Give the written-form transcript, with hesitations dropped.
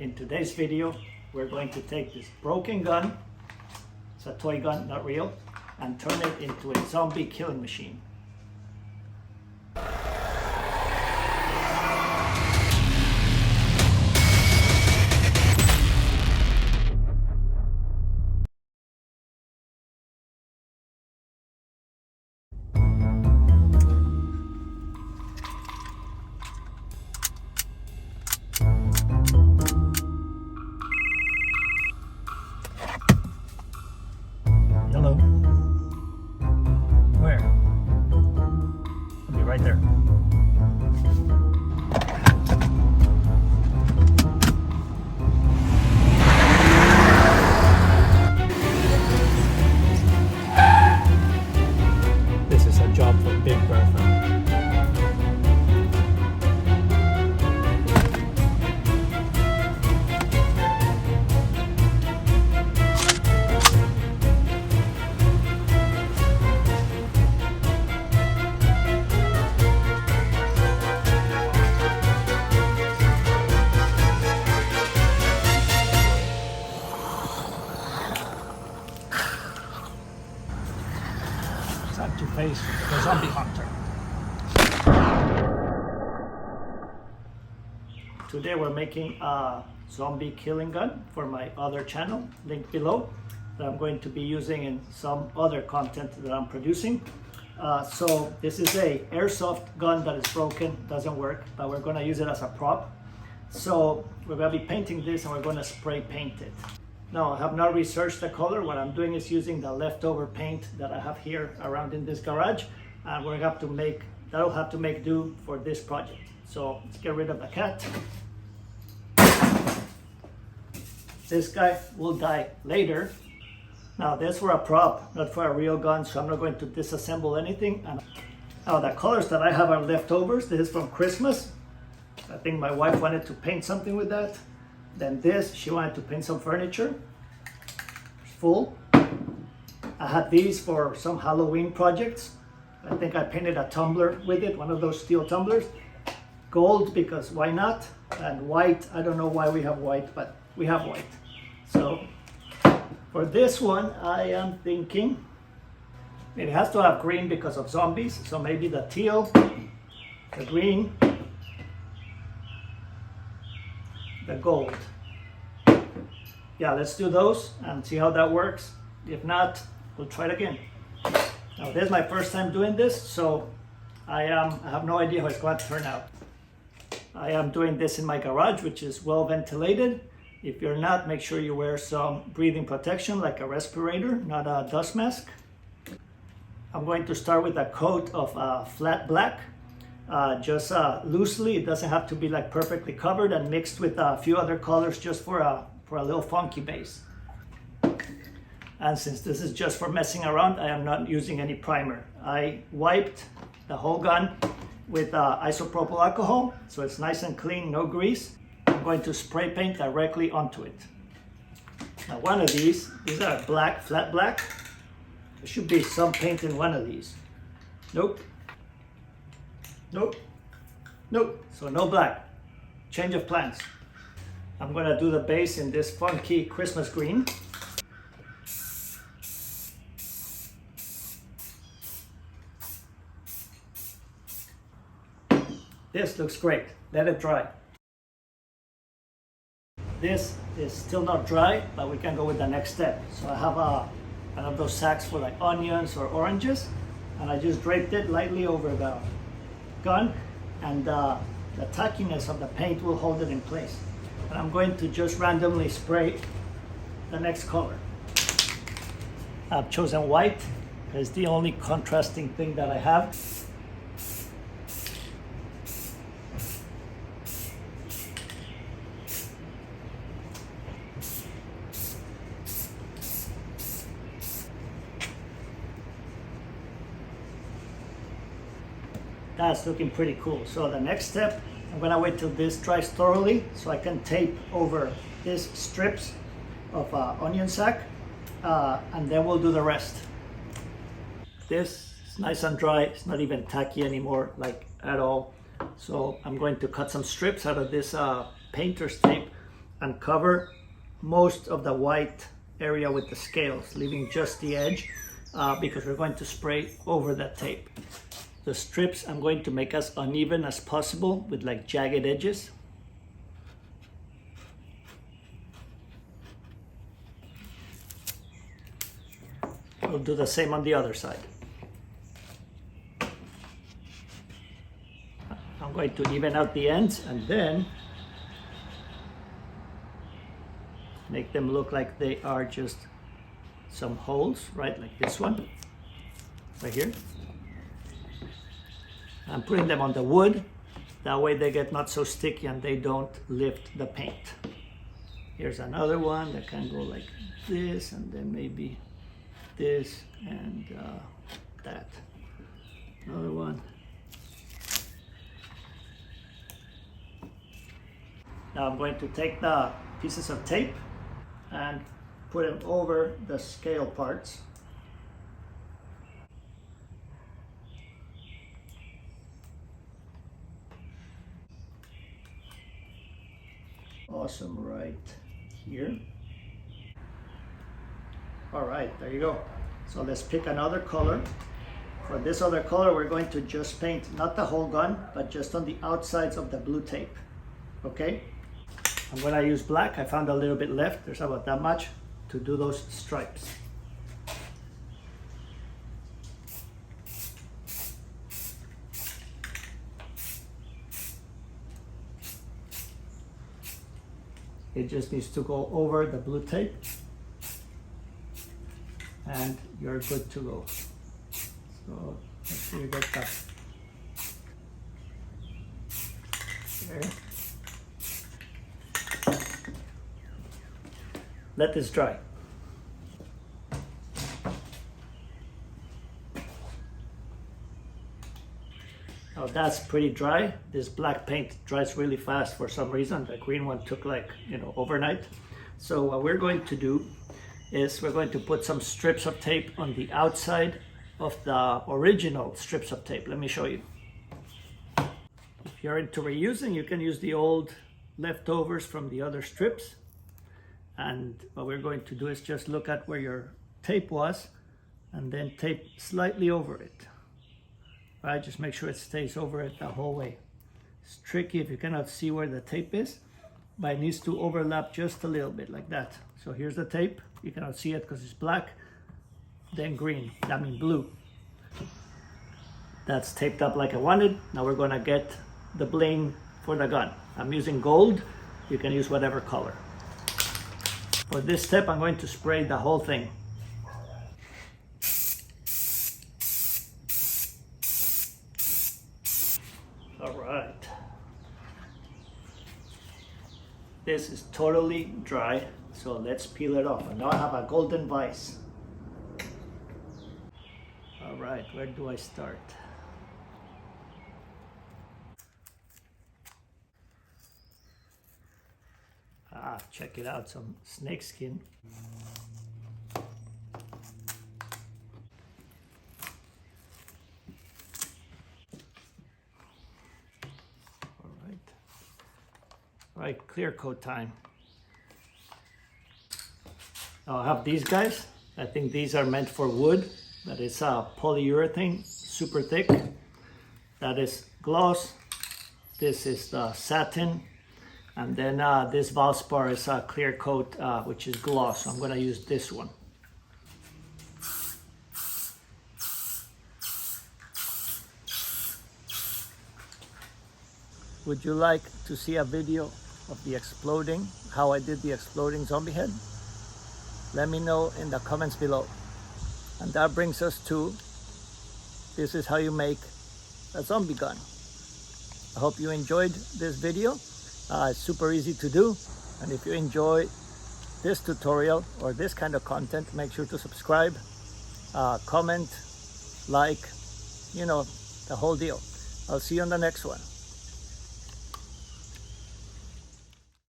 In today's video, we're going to take this broken gun, it's a toy gun, not real, and turn it into a zombie killing machine. Hello. Where? I'll be right there. This is a job for Big Bertha. Time to face the zombie hunter. Today we're making a zombie killing gun for my other channel, linked below, that I'm going to be using in some other content that I'm producing. So this is a airsoft gun that is broken, doesn't work, but we're going to use it as a prop. So we're going to be painting this and we're going to spray paint it. Now, I have not researched the color. What I'm doing is using the leftover paint that I have here around in this garage, and that'll have to make do for this project. So let's get rid of the cat. This guy will die later. Now, this for a prop, not for a real gun, so I'm not going to disassemble anything. And now the colors that I have are leftovers. This is from Christmas. I think my wife wanted to paint something with that. Then this, she wanted to paint some furniture. Full. I had these for some Halloween projects. I think I painted a tumbler with it, one of those steel tumblers. Gold, because why not? And white, I don't know why we have white, but we have white. So for this one, I am thinking it has to have green because of zombies. So maybe the teal, the green, the gold. Yeah, let's do those and see how that works. If not, we'll try it again. Now, this is my first time doing this, so I have no idea how it's going to turn out. I am doing this in my garage, which is well ventilated. If you're not, make sure you wear some breathing protection like a respirator, not a dust mask. I'm going to start with a coat of flat black. Just loosely, it doesn't have to be like perfectly covered, and mixed with a few other colors just for a little funky base. And since this is just for messing around, I am not using any primer. I wiped the whole gun with isopropyl alcohol, so it's nice and clean, no grease. I'm going to spray paint directly onto it. Now, one of these are black, flat black. There should be some paint in one of these. Nope. Nope. Nope. So no black. Change of plans. I'm going to do the base in this funky Christmas green. This looks great. Let it dry. This is still not dry, but we can go with the next step. So I have one of those sacks for like onions or oranges, and I just draped it lightly over the gun, and the tackiness of the paint will hold it in place. And I'm going to just randomly spray the next color. I've chosen white. It's the only contrasting thing that I have. That's looking pretty cool. So the next step, I'm gonna wait till this dries thoroughly so I can tape over these strips of onion sack, and then we'll do the rest. This is nice and dry. It's not even tacky anymore, like at all. So I'm going to cut some strips out of this painter's tape and cover most of the white area with the scales, leaving just the edge because we're going to spray over that tape. The strips I'm going to make as uneven as possible with like jagged edges. We'll do the same on the other side. I'm going to even out the ends and then make them look like they are just some holes, right? Like this one, right here. I'm putting them on the wood. That way they get not so sticky and they don't lift the paint. Here's another one that can go like this, and then maybe this and that. Another one. Now I'm going to take the pieces of tape and put them over the scale parts. Awesome, right here. All right, there you go. So let's pick another color. For this other color, we're going to just paint not the whole gun, but just on the outsides of the blue tape, okay? I'm gonna use black. I found a little bit left. There's about that much to do those stripes. It just needs to go over the blue tape and you're good to go. So make sure you get that there. Let this dry. Now that's pretty dry. This black paint dries really fast for some reason. The green one took like, overnight. So what we're going to do is we're going to put some strips of tape on the outside of the original strips of tape. Let me show you. If you're into reusing, you can use the old leftovers from the other strips. And what we're going to do is just look at where your tape was and then tape slightly over it. Right, just make sure it stays over it the whole way. It's tricky if you cannot see where the tape is, but it needs to overlap just a little bit like that. So here's the tape. You cannot see it because it's black, then green, blue. That's taped up like I wanted. Now we're gonna get the bling for the gun. I'm using gold. You can use whatever color. For this step, I'm going to spray the whole thing. All right. This is totally dry, so let's peel it off. And now I have a golden vise. All right, where do I start? Check it out, some snake skin. All right, clear coat time. I'll have these guys. I think these are meant for wood, but it's polyurethane, super thick. That is gloss. This is the satin. And then this Valspar is a clear coat, which is gloss. So I'm gonna use this one. Would you like to see a video of the exploding, how I did the exploding zombie head? Let me know in the comments below. And that brings us to, this is how you make a zombie gun. I hope you enjoyed this video. It's super easy to do. And if you enjoy this tutorial or this kind of content, make sure to subscribe, comment, like, the whole deal. I'll see you on the next one.